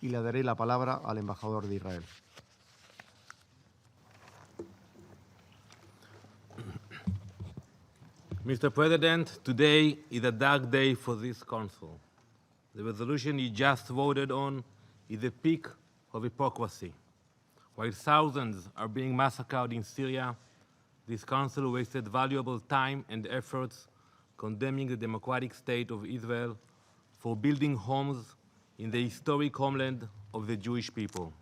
y le daré la palabra al embajador de Israel. Mr. President, today is a dark day for this Council. The resolution you just voted on is a peak of hypocrisy. While thousands are being massacred in Syria, this Council wasted valuable time and efforts condemning the democratic state of Israel for building homes in the historic homeland of the Jewish people.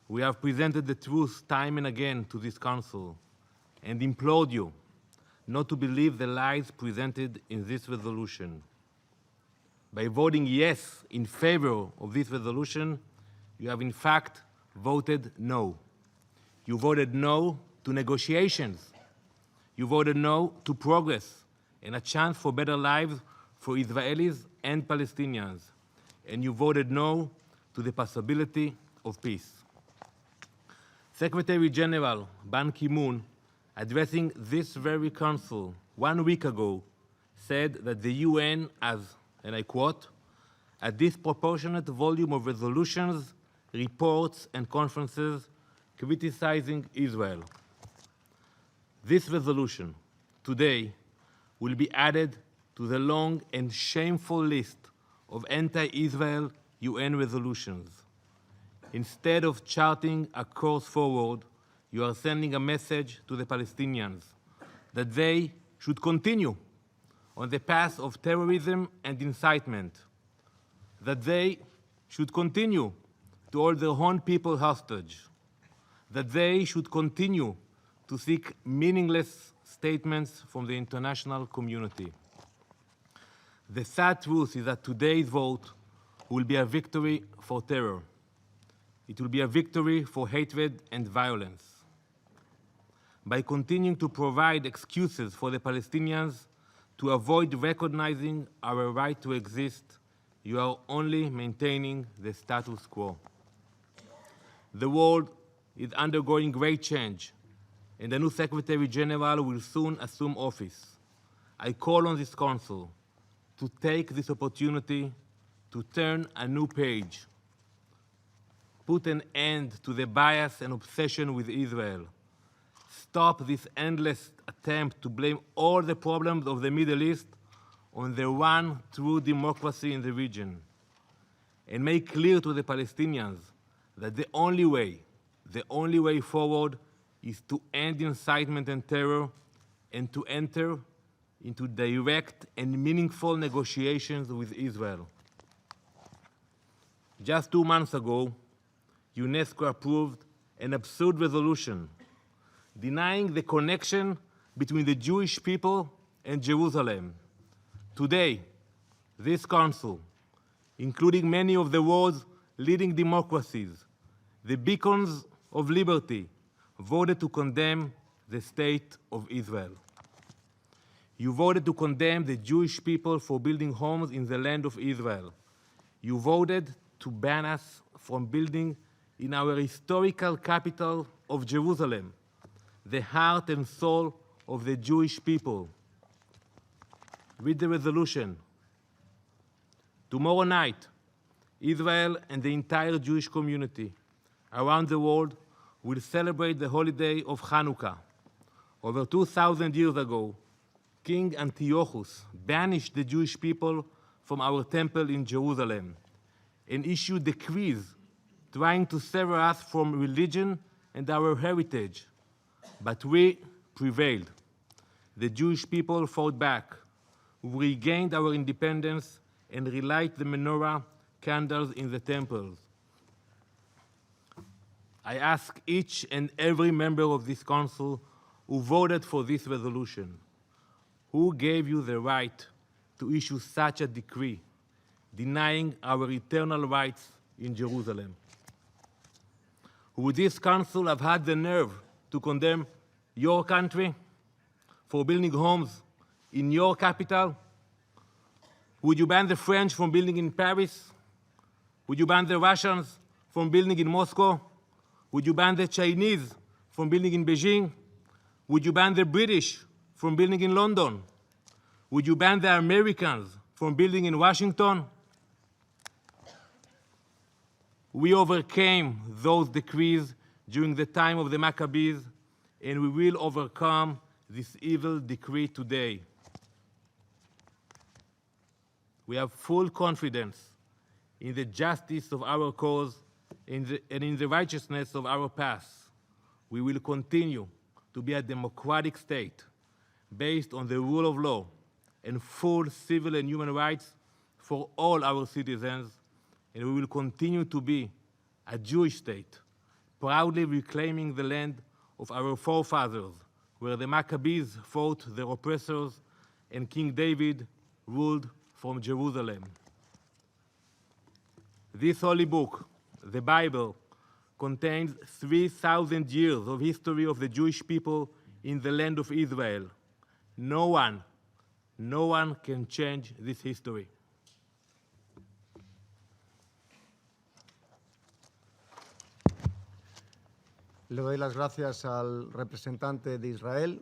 We have presented the truth time and again to this Council and implored you not to believe the lies presented in this resolution. By voting yes in favor of this resolution, you have in fact voted no. You voted no to negotiations. You voted no to progress and a chance for better lives for Israelis and Palestinians. And you voted no to the possibility of peace. Secretary General Ban Ki-moon, addressing this very council 1 week ago, said that the UN has, and I quote, a disproportionate volume of resolutions, reports, and conferences criticizing Israel. This resolution today will be added to the long and shameful list of anti-Israel UN resolutions. Instead of charting a course forward, you are sending a message to the Palestinians that they should continue on the path of terrorism and incitement, that they should continue to hold their own people hostage, that they should continue to seek meaningless statements from the international community. The sad truth is that today's vote will be a victory for terror. It will be a victory for hatred and violence. By continuing to provide excuses for the Palestinians to avoid recognizing our right to exist, you are only maintaining the status quo. The world is undergoing great change, and the new Secretary General will soon assume office. I call on this Council to take this opportunity to turn a new page, put an end to the bias and obsession with Israel, stop this endless attempt to blame all the problems of the Middle East on the one true democracy in the region, and make clear to the Palestinians that the only way forward is to end incitement and terror and to enter into direct and meaningful negotiations with Israel. Just 2 months ago, UNESCO approved an absurd resolution denying the connection between the Jewish people and Jerusalem. Today, this Council, including many of the world's leading democracies, the beacons of liberty, voted to condemn the state of Israel. You voted to condemn the Jewish people for building homes in the land of Israel. You voted to ban us from building in our historical capital of Jerusalem, the heart and soul of the Jewish people. Read the resolution. Tomorrow night, Israel and the entire Jewish community around the world will celebrate the holiday of Hanukkah. Over 2,000 years ago, King Antiochus banished the Jewish people from our temple in Jerusalem and issued decrees trying to sever us from religion and our heritage. But we prevailed. The Jewish people fought back. We regained our independence and relight the menorah candles in the temples. I ask each and every member of this Council who voted for this resolution, who gave you the right to issue such a decree, denying our eternal rights in Jerusalem? Would this Council have had the nerve to condemn your country for building homes in your capital? Would you ban the French from building in Paris? Would you ban the Russians from building in Moscow? Would you ban the Chinese from building in Beijing? Would you ban the British from building in London? Would you ban the Americans from building in Washington? We overcame those decrees during the time of the Maccabees, and we will overcome this evil decree today. We have full confidence in the justice of our cause and in the righteousness of our path. We will continue to be a democratic state based on the rule of law and full civil and human rights for all our citizens, and we will continue to be a Jewish state, proudly reclaiming the land of our forefathers, where the Maccabees fought their oppressors and King David ruled from Jerusalem. This holy book, the Bible, contains 3,000 years of history of the Jewish people in the land of Israel. No one can change this history. Le doy las gracias al representante de Israel.